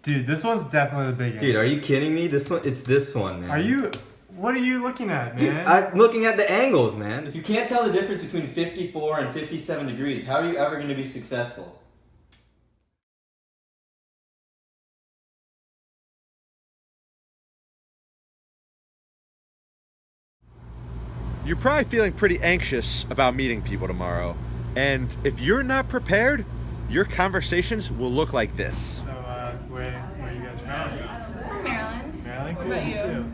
Dude, this one's definitely the biggest. Dude, are you kidding me? It's this one, man. What are you looking at, Dude, man? I'm looking at the angles, man. If you can't tell the difference between 54 and 57 degrees, how are you ever going to be successful? You're probably feeling pretty anxious about meeting people tomorrow. And if you're not prepared, your conversations will look like this. So, where are you guys from? From Maryland. Maryland? What Cool, about me you? too.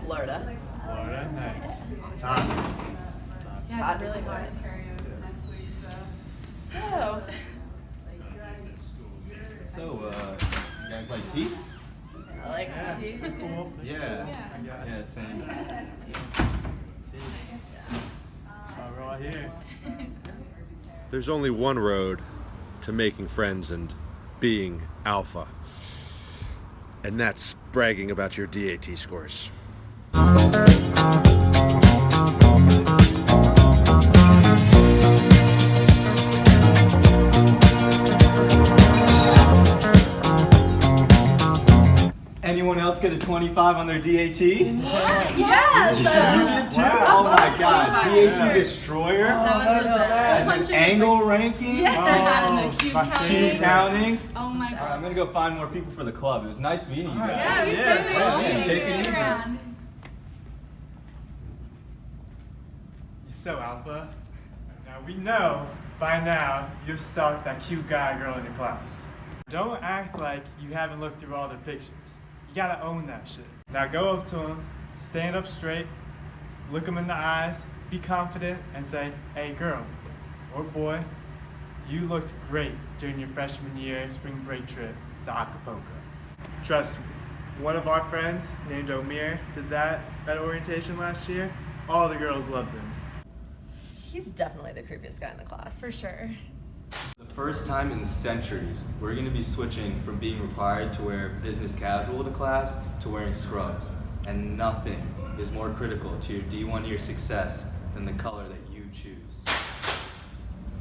Florida. Florida? Nice. It's hot. Yeah, it's really hot. So, You guys like tea? I like tea. Cool. Yeah. Yeah, same. That's why we're all here. There's only one road to making friends and being alpha. And that's bragging about your DAT scores. Anyone else get a 25 on their DAT? Yes! You did too? Wow. Oh my god. Wow. DAT Destroyer? That was the And this angle ranking? Yeah, and the cube my counting. Cube counting? Oh my Alright, I'm god. gonna go find more people for the club. It was nice meeting you guys. Yeah, we Yeah, so man, take it easy. You're so alpha. Now we know by now you've stalked that cute guy or girl in your class. Don't act like you haven't looked through all their pictures. You gotta own that shit. Now go up to them, stand up straight, look them in the eyes, be confident, and say, hey girl or boy, you looked great during your freshman year spring break trip to Acapulco. Trust me, one of our friends named Omir did that at orientation last year. All the girls loved him. He's definitely the creepiest guy in the class. For sure. The first time in centuries, we're going to be switching from being required to wear business casual to class to wearing scrubs. And nothing is more critical to your D1 year success than the color that you choose.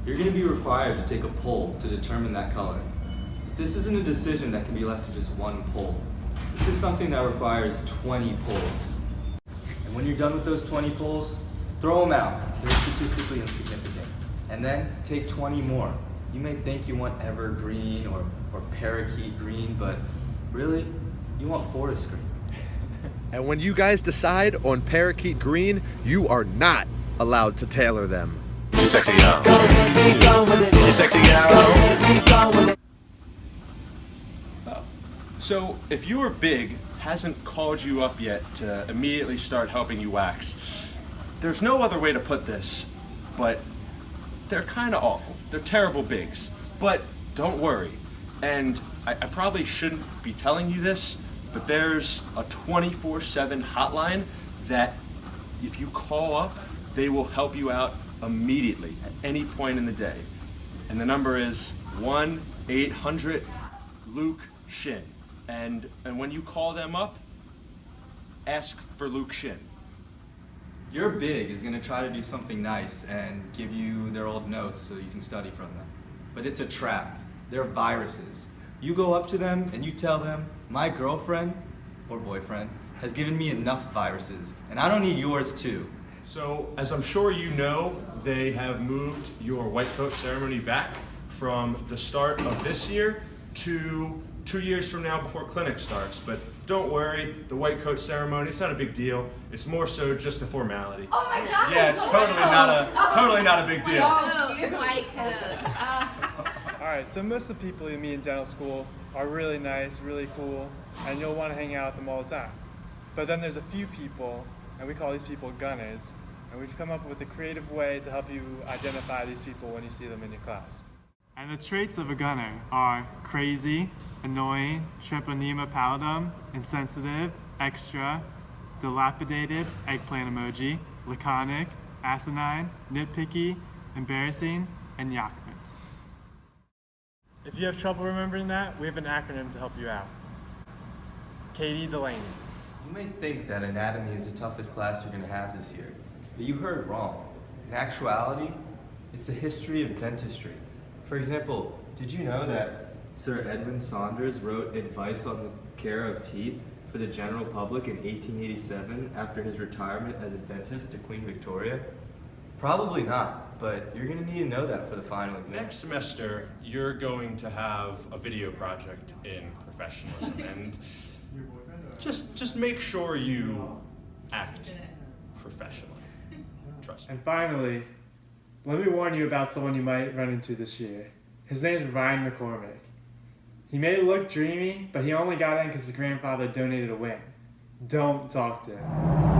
You're going to be required to take a poll to determine that color. But this isn't a decision that can be left to just one poll. This is something that requires 20 polls. And when you're done with those 20 polls, throw them out. They're statistically insignificant. And then take 20 more. You may think you want evergreen or parakeet green, but really, you want forest green. And when you guys decide on parakeet green, you are not allowed to tailor them. You sexy young. You sexy young. So if your big hasn't called you up yet to immediately start helping you wax, there's no other way to put this, but they're kind of awful. They're terrible bigs. But don't worry. And I probably shouldn't be telling you this, but there's a 24/7 hotline that if you call up, they will help you out immediately at any point in the day. And the number is 1-800-LUKE-SHIN. And when you call them up, ask for Luke Shin. Your big is gonna try to do something nice and give you their old notes so you can study from them. But it's a trap. They're viruses. You go up to them and you tell them, my girlfriend or boyfriend has given me enough viruses, and I don't need yours too. So, as I'm sure you know, they have moved your white coat ceremony back from the start of this year to 2 years from now before clinic starts. But don't worry, the white coat ceremony, it's not a big deal. It's more so just a formality. Oh my god! Yeah, it's totally not a big deal. Oh, white coat. Alright, so most of the people you meet in dental school are really nice, really cool, and you'll want to hang out with them all the time. But then there's a few people, and we call these people gunners, and we've come up with a creative way to help you identify these people when you see them in your class. And the traits of a gunner are crazy, annoying, treponema pallidum, insensitive, extra, dilapidated, eggplant emoji, laconic, asinine, nitpicky, embarrassing, and yakmans. If you have trouble remembering that, we have an acronym to help you out. Katie Delaney. You may think that anatomy is the toughest class you're gonna have this year, but you heard wrong. In actuality, it's the history of dentistry. For example, did you know that Sir Edwin Saunders wrote Advice on the Care of Teeth for the general public in 1887 after his retirement as a dentist to Queen Victoria? Probably not, but you're gonna need to know that for the final exam. Next semester, you're going to have a video project in professionalism, and just make sure you act professionally. Trust me. And finally, let me warn you about someone you might run into this year. His name's Ryan McCormick. He may look dreamy, but he only got in because his grandfather donated a wing. Don't talk to him.